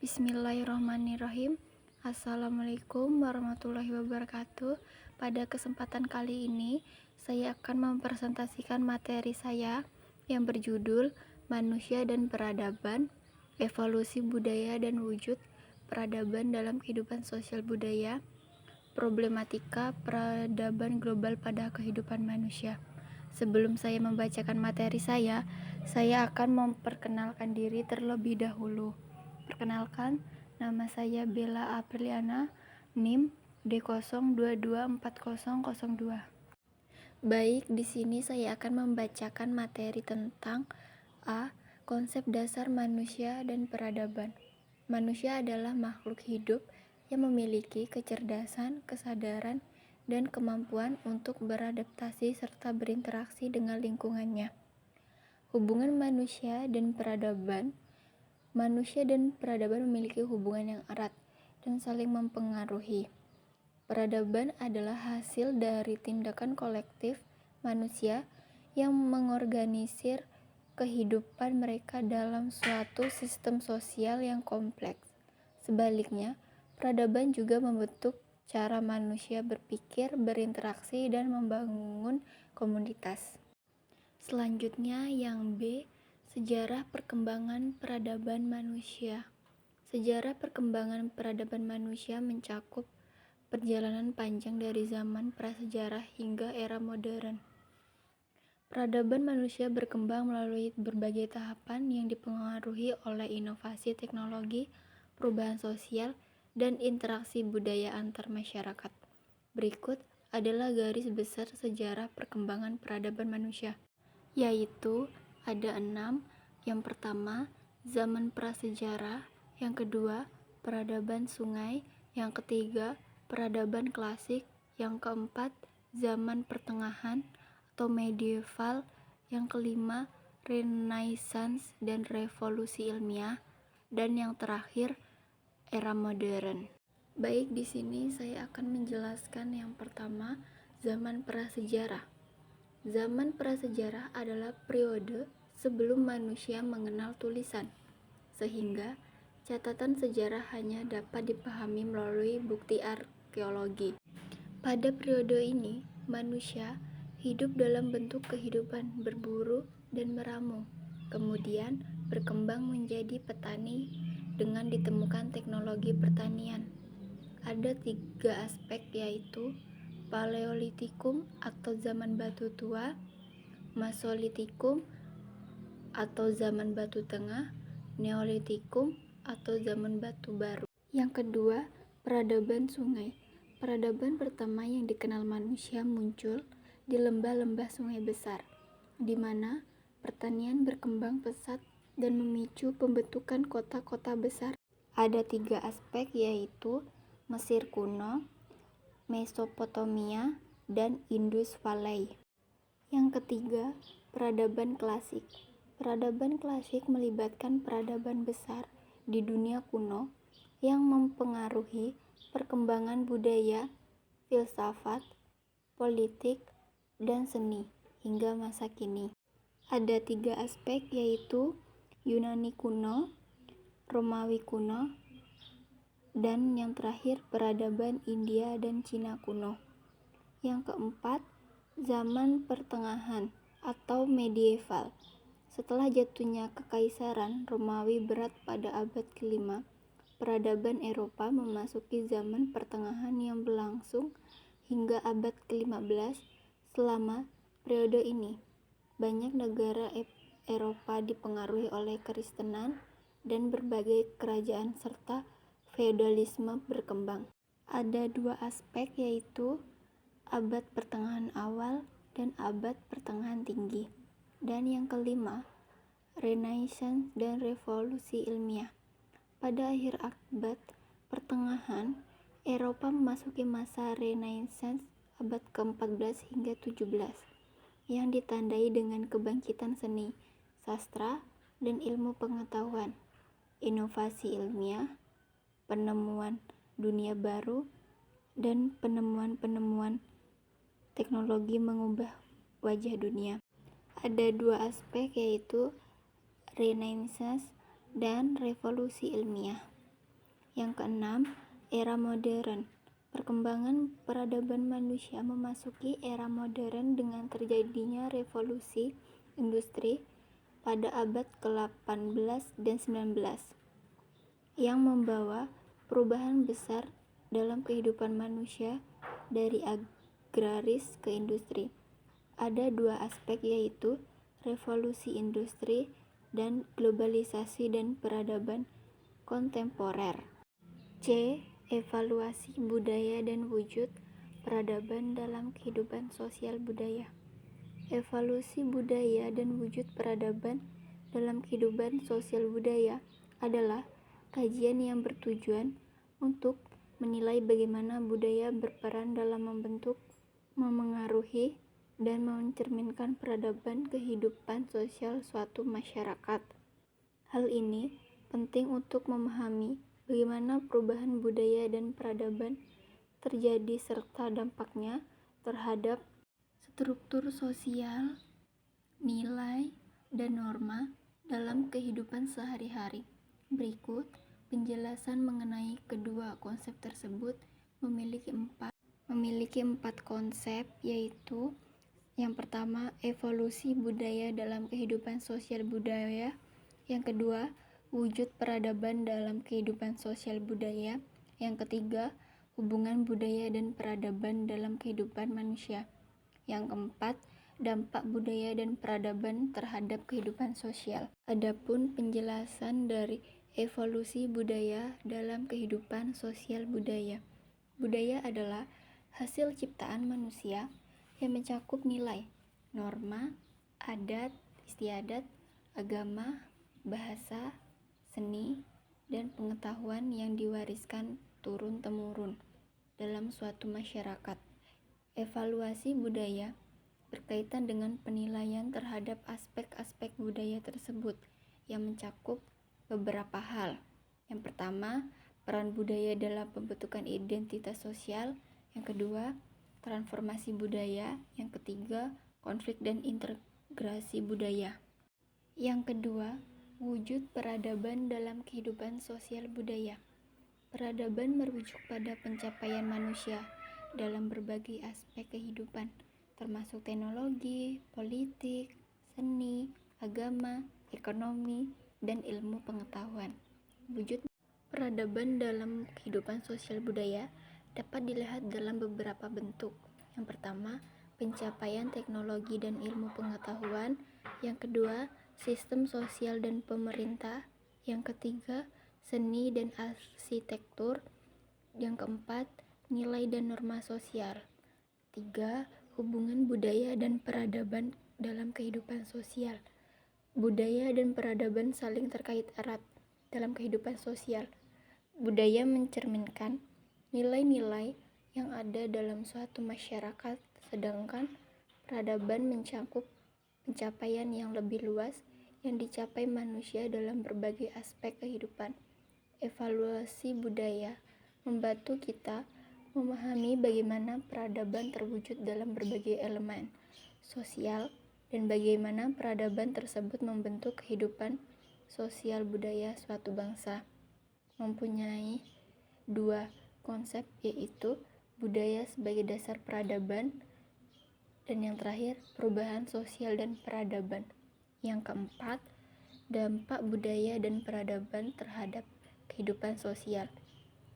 Bismillahirrahmanirrahim. Assalamualaikum warahmatullahi wabarakatuh. Pada kesempatan kali ini, saya akan mempresentasikan materi saya yang berjudul Manusia dan Peradaban, Evolusi Budaya dan Wujud Peradaban dalam Kehidupan Sosial Budaya, Problematika Peradaban Global pada Kehidupan Manusia. Sebelum saya membacakan materi saya akan memperkenalkan diri terlebih dahulu. Perkenalkan, nama saya Bella Apriliana, NIM D0224002. Baik, di sini saya akan membacakan materi tentang A. Konsep dasar manusia dan peradaban. Manusia adalah makhluk hidup yang memiliki kecerdasan, kesadaran, dan kemampuan untuk beradaptasi serta berinteraksi dengan lingkungannya. Hubungan manusia dan peradaban. Manusia dan peradaban memiliki hubungan yang erat dan saling mempengaruhi. Peradaban adalah hasil dari tindakan kolektif manusia yang mengorganisir kehidupan mereka dalam suatu sistem sosial yang kompleks. Sebaliknya, peradaban juga membentuk cara manusia berpikir, berinteraksi, dan membangun komunitas. Selanjutnya yang B, sejarah perkembangan peradaban manusia. Sejarah perkembangan peradaban manusia mencakup perjalanan panjang dari zaman prasejarah hingga era modern. Peradaban manusia berkembang melalui berbagai tahapan yang dipengaruhi oleh inovasi teknologi, perubahan sosial, dan interaksi budaya antar masyarakat. Berikut adalah garis besar sejarah perkembangan peradaban manusia, yaitu ada 6. Yang pertama, zaman prasejarah. Yang kedua, peradaban sungai. Yang ketiga, peradaban klasik. Yang keempat, zaman pertengahan atau medieval. Yang kelima, Renaissance dan revolusi ilmiah. Dan yang terakhir, era modern. Baik, di sini saya akan menjelaskan yang pertama, zaman prasejarah. Zaman prasejarah adalah periode sebelum manusia mengenal tulisan, sehingga catatan sejarah hanya dapat dipahami melalui bukti arkeologi. Pada periode ini, manusia hidup dalam bentuk kehidupan berburu dan meramu, kemudian berkembang menjadi petani dengan ditemukan teknologi pertanian. Ada 3 aspek, yaitu Paleolitikum atau zaman batu tua, Mesolitikum atau zaman batu tengah, Neolitikum atau zaman batu baru. Yang kedua, peradaban sungai. Peradaban pertama yang dikenal manusia muncul di lembah-lembah sungai besar, di mana pertanian berkembang pesat dan memicu pembentukan kota-kota besar. Ada 3 aspek, yaitu Mesir kuno, Mesopotamia, dan Indus Valley. Yang ketiga, peradaban klasik. Peradaban klasik melibatkan peradaban besar di dunia kuno yang mempengaruhi perkembangan budaya, filsafat, politik, dan seni hingga masa kini. Ada 3 aspek, yaitu Yunani kuno, Romawi kuno, dan yang terakhir peradaban India dan Cina kuno. Yang keempat, zaman pertengahan atau medieval. Setelah jatuhnya kekaisaran Romawi berat pada abad ke-5, peradaban Eropa memasuki zaman pertengahan yang berlangsung hingga abad ke-15. Selama periode ini, banyak negara Eropa dipengaruhi oleh Kristenan dan berbagai kerajaan serta feodalisme berkembang. Ada 2 aspek, yaitu abad pertengahan awal dan abad pertengahan tinggi. Dan yang kelima, Renaissance dan revolusi ilmiah. Pada akhir abad pertengahan, Eropa memasuki masa Renaissance abad ke-14 hingga 17 yang ditandai dengan kebangkitan seni, sastra, dan ilmu pengetahuan, inovasi ilmiah, penemuan dunia baru, dan penemuan-penemuan teknologi mengubah wajah dunia. Ada 2 aspek, yaitu Renaissance dan revolusi ilmiah. Yang keenam, era modern. Perkembangan peradaban manusia memasuki era modern dengan terjadinya revolusi industri pada abad ke-18 dan 19 yang membawa perubahan besar dalam kehidupan manusia dari agraris ke industri. Ada dua aspek, yaitu revolusi industri dan globalisasi dan peradaban kontemporer. C. Evaluasi budaya dan wujud peradaban dalam kehidupan sosial budaya. Evaluasi budaya dan wujud peradaban dalam kehidupan sosial budaya adalah kajian yang bertujuan untuk menilai bagaimana budaya berperan dalam membentuk, memengaruhi, dan mencerminkan peradaban kehidupan sosial suatu masyarakat. Hal ini penting untuk memahami bagaimana perubahan budaya dan peradaban terjadi serta dampaknya terhadap struktur sosial, nilai, dan norma dalam kehidupan sehari-hari. Berikut penjelasan mengenai kedua konsep tersebut memiliki empat konsep, yaitu yang pertama, evolusi budaya dalam kehidupan sosial budaya. Yang kedua, wujud peradaban dalam kehidupan sosial budaya. Yang ketiga, hubungan budaya dan peradaban dalam kehidupan manusia. Yang keempat, dampak budaya dan peradaban terhadap kehidupan sosial. Adapun penjelasan dari evolusi budaya dalam kehidupan sosial budaya. Budaya adalah hasil ciptaan manusia yang mencakup nilai, norma, adat, istiadat, agama, bahasa, seni, dan pengetahuan yang diwariskan turun-temurun dalam suatu masyarakat. Evaluasi budaya berkaitan dengan penilaian terhadap aspek-aspek budaya tersebut yang mencakup beberapa hal. Yang pertama, peran budaya dalam pembentukan identitas sosial. Yang kedua, transformasi budaya. Yang ketiga, konflik dan integrasi budaya. Yang kedua, wujud peradaban dalam kehidupan sosial budaya. Peradaban merujuk pada pencapaian manusia dalam berbagai aspek kehidupan, termasuk teknologi, politik, seni, agama, ekonomi, dan ilmu pengetahuan. Wujud peradaban dalam kehidupan sosial budaya dapat dilihat dalam beberapa bentuk. Yang pertama, pencapaian teknologi dan ilmu pengetahuan. Yang kedua, sistem sosial dan pemerintah. Yang ketiga, seni dan arsitektur. Yang keempat, nilai dan norma sosial. 3. Hubungan budaya dan peradaban dalam kehidupan sosial. Budaya dan peradaban saling terkait erat dalam kehidupan sosial. Budaya mencerminkan nilai-nilai yang ada dalam suatu masyarakat, sedangkan peradaban mencakup pencapaian yang lebih luas yang dicapai manusia dalam berbagai aspek kehidupan. Evaluasi budaya membantu kita memahami bagaimana peradaban terwujud dalam berbagai elemen sosial dan bagaimana peradaban tersebut membentuk kehidupan sosial budaya suatu bangsa. Mempunyai dua konsep, yaitu budaya sebagai dasar peradaban, dan yang terakhir, perubahan sosial dan peradaban. Yang keempat, dampak budaya dan peradaban terhadap kehidupan sosial.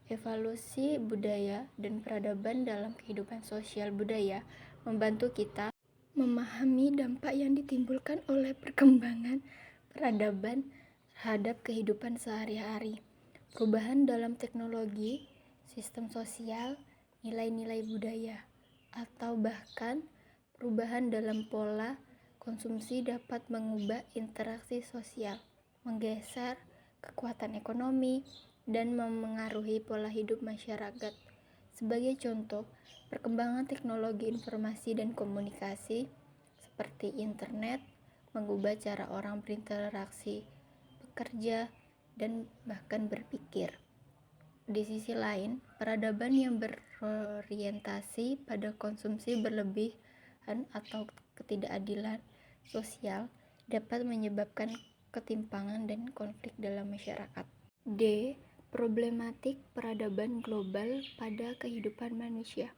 Evaluasi budaya dan peradaban dalam kehidupan sosial budaya membantu kita memahami dampak yang ditimbulkan oleh perkembangan peradaban terhadap kehidupan sehari-hari. Perubahan dalam teknologi, sistem sosial, nilai-nilai budaya, atau bahkan perubahan dalam pola konsumsi dapat mengubah interaksi sosial, menggeser kekuatan ekonomi, dan memengaruhi pola hidup masyarakat. Sebagai contoh, perkembangan teknologi informasi dan komunikasi seperti internet mengubah cara orang berinteraksi, bekerja, dan bahkan berpikir. Di sisi lain, peradaban yang berorientasi pada konsumsi berlebihan atau ketidakadilan sosial dapat menyebabkan ketimpangan dan konflik dalam masyarakat. D. Problematik peradaban global pada kehidupan manusia.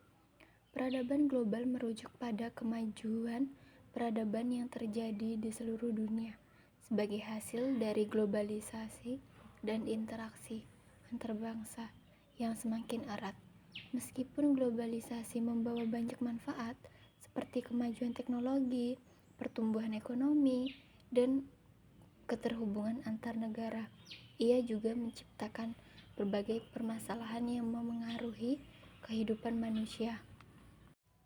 Peradaban global merujuk pada kemajuan peradaban yang terjadi di seluruh dunia sebagai hasil dari globalisasi dan interaksi antar bangsa yang semakin erat. Meskipun globalisasi membawa banyak manfaat seperti kemajuan teknologi, pertumbuhan ekonomi, dan keterhubungan antar negara, ia juga menciptakan berbagai permasalahan yang memengaruhi kehidupan manusia.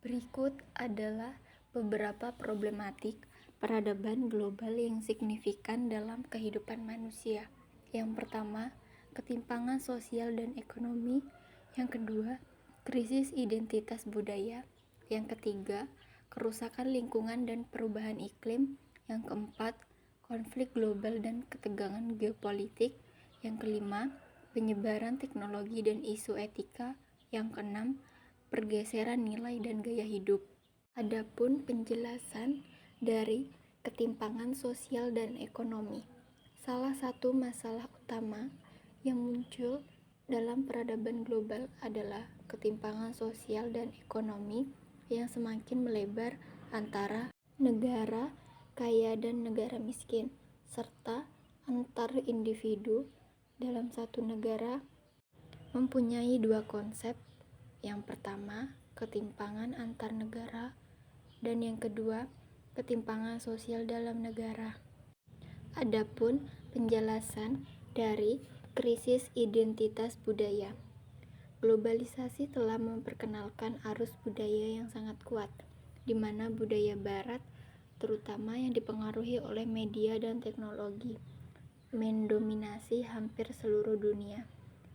Berikut adalah beberapa problematik peradaban global yang signifikan dalam kehidupan manusia. Yang pertama, ketimpangan sosial dan ekonomi. Yang kedua, krisis identitas budaya. Yang ketiga, kerusakan lingkungan dan perubahan iklim. Yang keempat, konflik global dan ketegangan geopolitik. Yang kelima, penyebaran teknologi dan isu etika. Yang keenam, pergeseran nilai dan gaya hidup. Adapun penjelasan dari ketimpangan sosial dan ekonomi. Salah satu masalah utama yang muncul dalam peradaban global adalah ketimpangan sosial dan ekonomi yang semakin melebar antara negara kaya dan negara miskin, serta antar individu dalam satu negara mempunyai dua konsep. Yang pertama, ketimpangan antar negara, dan yang kedua, ketimpangan sosial dalam negara. Adapun penjelasan dari krisis identitas budaya. Globalisasi telah memperkenalkan arus budaya yang sangat kuat, di mana budaya barat, terutama yang dipengaruhi oleh media dan teknologi, mendominasi hampir seluruh dunia.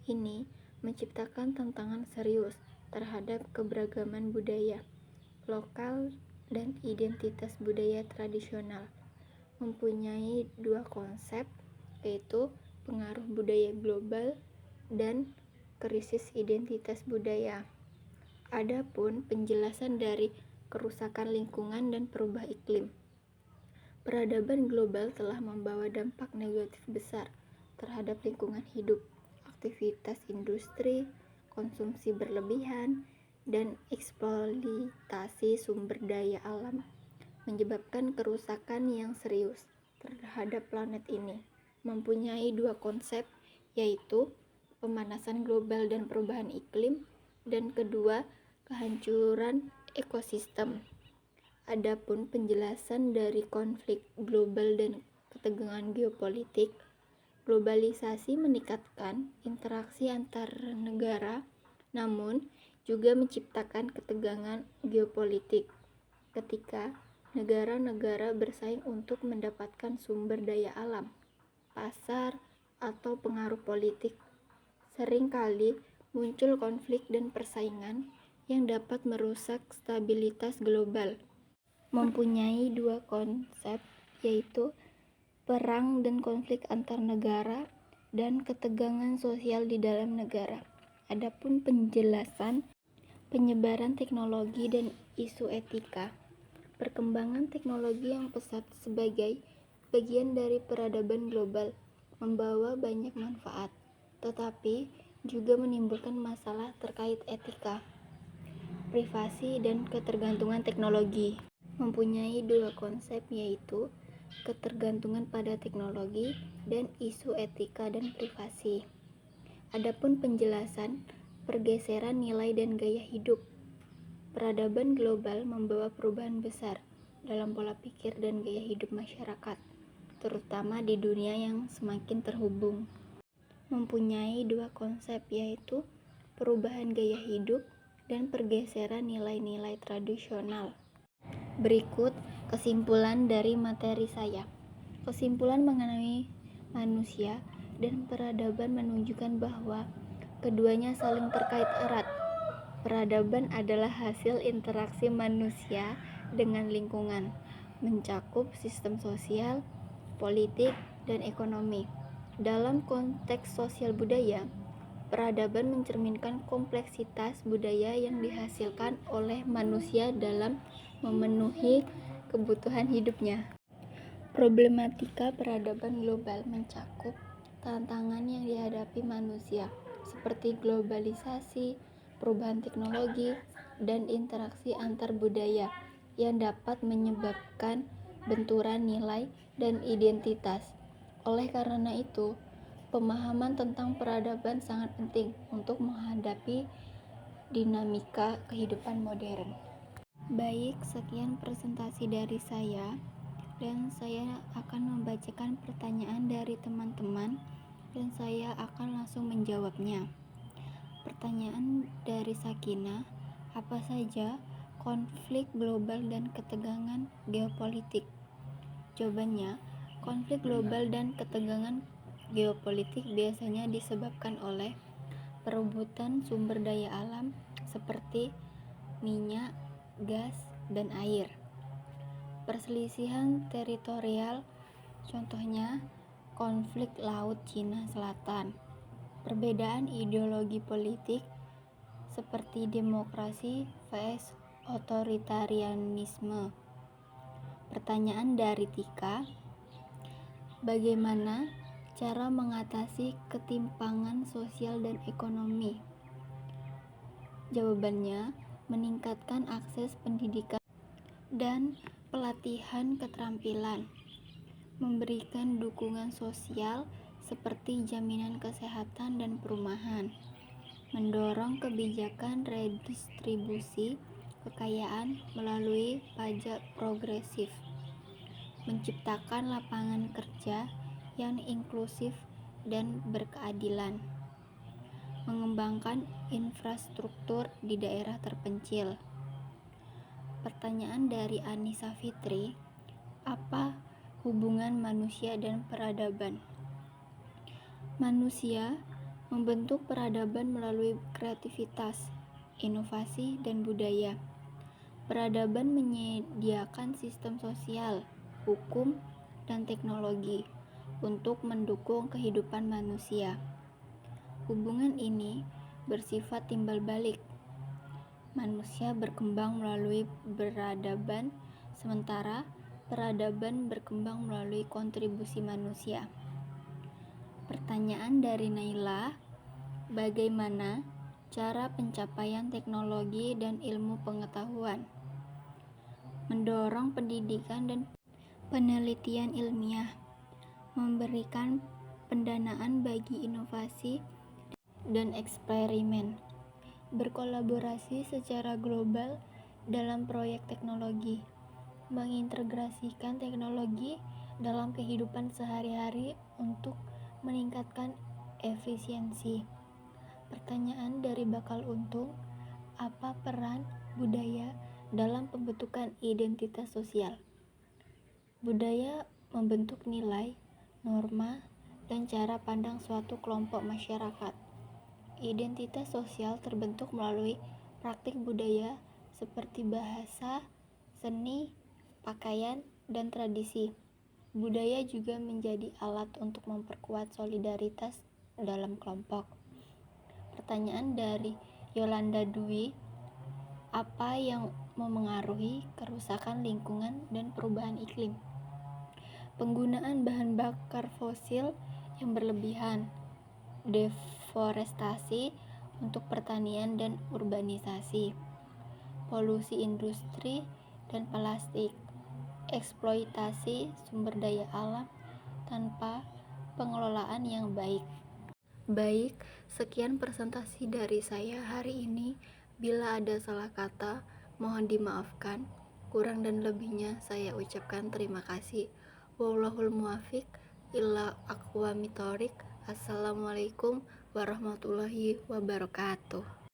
Ini menciptakan tantangan serius terhadap keberagaman budaya lokal dan identitas budaya tradisional. Mempunyai dua konsep, yaitu pengaruh budaya global dan krisis identitas budaya. Adapun penjelasan dari kerusakan lingkungan dan perubahan iklim. Peradaban global telah membawa dampak negatif besar terhadap lingkungan hidup, aktivitas industri, konsumsi berlebihan, dan eksploitasi sumber daya alam, menyebabkan kerusakan yang serius terhadap planet ini. Mempunyai dua konsep, yaitu pemanasan global dan perubahan iklim, dan kedua, kehancuran ekosistem. Adapun penjelasan dari konflik global dan ketegangan geopolitik. Globalisasi meningkatkan interaksi antar negara, namun juga menciptakan ketegangan geopolitik ketika negara-negara bersaing untuk mendapatkan sumber daya alam, pasar, atau pengaruh politik. Seringkali muncul konflik dan persaingan yang dapat merusak stabilitas global. Mempunyai dua konsep, yaitu perang dan konflik antar negara dan ketegangan sosial di dalam negara. Adapun penjelasan penyebaran teknologi dan isu etika. Perkembangan teknologi yang pesat sebagai bagian dari peradaban global membawa banyak manfaat, tetapi juga menimbulkan masalah terkait etika, privasi, dan ketergantungan teknologi. Mempunyai dua konsep, yaitu ketergantungan pada teknologi dan isu etika dan privasi. Adapun penjelasan pergeseran nilai dan gaya hidup. Peradaban global membawa perubahan besar dalam pola pikir dan gaya hidup masyarakat, terutama di dunia yang semakin terhubung. Mempunyai dua konsep, yaitu perubahan gaya hidup dan pergeseran nilai-nilai tradisional. Berikut kesimpulan dari materi saya. Kesimpulan mengenai manusia dan peradaban menunjukkan bahwa keduanya saling terkait erat. Peradaban adalah hasil interaksi manusia dengan lingkungan, mencakup sistem sosial, politik, dan ekonomi. Dalam konteks sosial budaya, peradaban mencerminkan kompleksitas budaya yang dihasilkan oleh manusia dalam memenuhi kebutuhan hidupnya. Problematika peradaban global mencakup tantangan yang dihadapi manusia, seperti globalisasi, perubahan teknologi, dan interaksi antar budaya yang dapat menyebabkan benturan nilai dan identitas. Oleh karena itu, pemahaman tentang peradaban sangat penting untuk menghadapi dinamika kehidupan modern. Baik, sekian presentasi dari saya, dan saya akan membacakan pertanyaan dari teman-teman, dan saya akan langsung menjawabnya. Pertanyaan dari Sakina, apa saja konflik global dan ketegangan geopolitik? Jawabannya, konflik global dan ketegangan geopolitik biasanya disebabkan oleh perebutan sumber daya alam seperti minyak, gas, dan air. Perselisihan teritorial, contohnya konflik Laut Cina Selatan. Perbedaan ideologi politik seperti demokrasi vs otoritarianisme. Pertanyaan dari Tika, bagaimana cara mengatasi ketimpangan sosial dan ekonomi? Jawabannya, meningkatkan akses pendidikan dan pelatihan keterampilan, memberikan dukungan sosial seperti jaminan kesehatan dan perumahan, mendorong kebijakan redistribusi kekayaan melalui pajak progresif, menciptakan lapangan kerja yang inklusif dan berkeadilan, mengembangkan infrastruktur di daerah terpencil. Pertanyaan dari Anissa Fitri, apa hubungan manusia dan peradaban? Manusia membentuk peradaban melalui kreativitas, inovasi, dan budaya. Peradaban menyediakan sistem sosial, hukum, dan teknologi untuk mendukung kehidupan manusia. Hubungan ini bersifat timbal balik. Manusia berkembang melalui peradaban, sementara peradaban berkembang melalui kontribusi manusia. Pertanyaan dari Naila, bagaimana cara pencapaian teknologi dan ilmu pengetahuan? Mendorong pendidikan dan penelitian ilmiah, memberikan pendanaan bagi inovasi dan eksperimen, berkolaborasi secara global dalam proyek teknologi, mengintegrasikan teknologi dalam kehidupan sehari-hari untuk meningkatkan efisiensi. Pertanyaan dari Bakal Untung, apa peran budaya dalam pembentukan identitas sosial? Budaya membentuk nilai, norma, dan cara pandang suatu kelompok masyarakat. Identitas sosial terbentuk melalui praktik budaya seperti bahasa, seni, pakaian, dan tradisi. Budaya juga menjadi alat untuk memperkuat solidaritas dalam kelompok. Pertanyaan dari Yolanda Dwi, apa yang memengaruhi kerusakan lingkungan dan perubahan iklim? Penggunaan bahan bakar fosil yang berlebihan, deforestasi untuk pertanian dan urbanisasi, polusi industri dan plastik, eksploitasi sumber daya alam tanpa pengelolaan yang baik. Baik, sekian presentasi dari saya hari ini. Bila ada salah kata, mohon dimaafkan. Kurang dan lebihnya saya ucapkan terima kasih. Wallahul muwaffiq ila aqwamit thoriq. Assalamualaikum warahmatullahi wabarakatuh.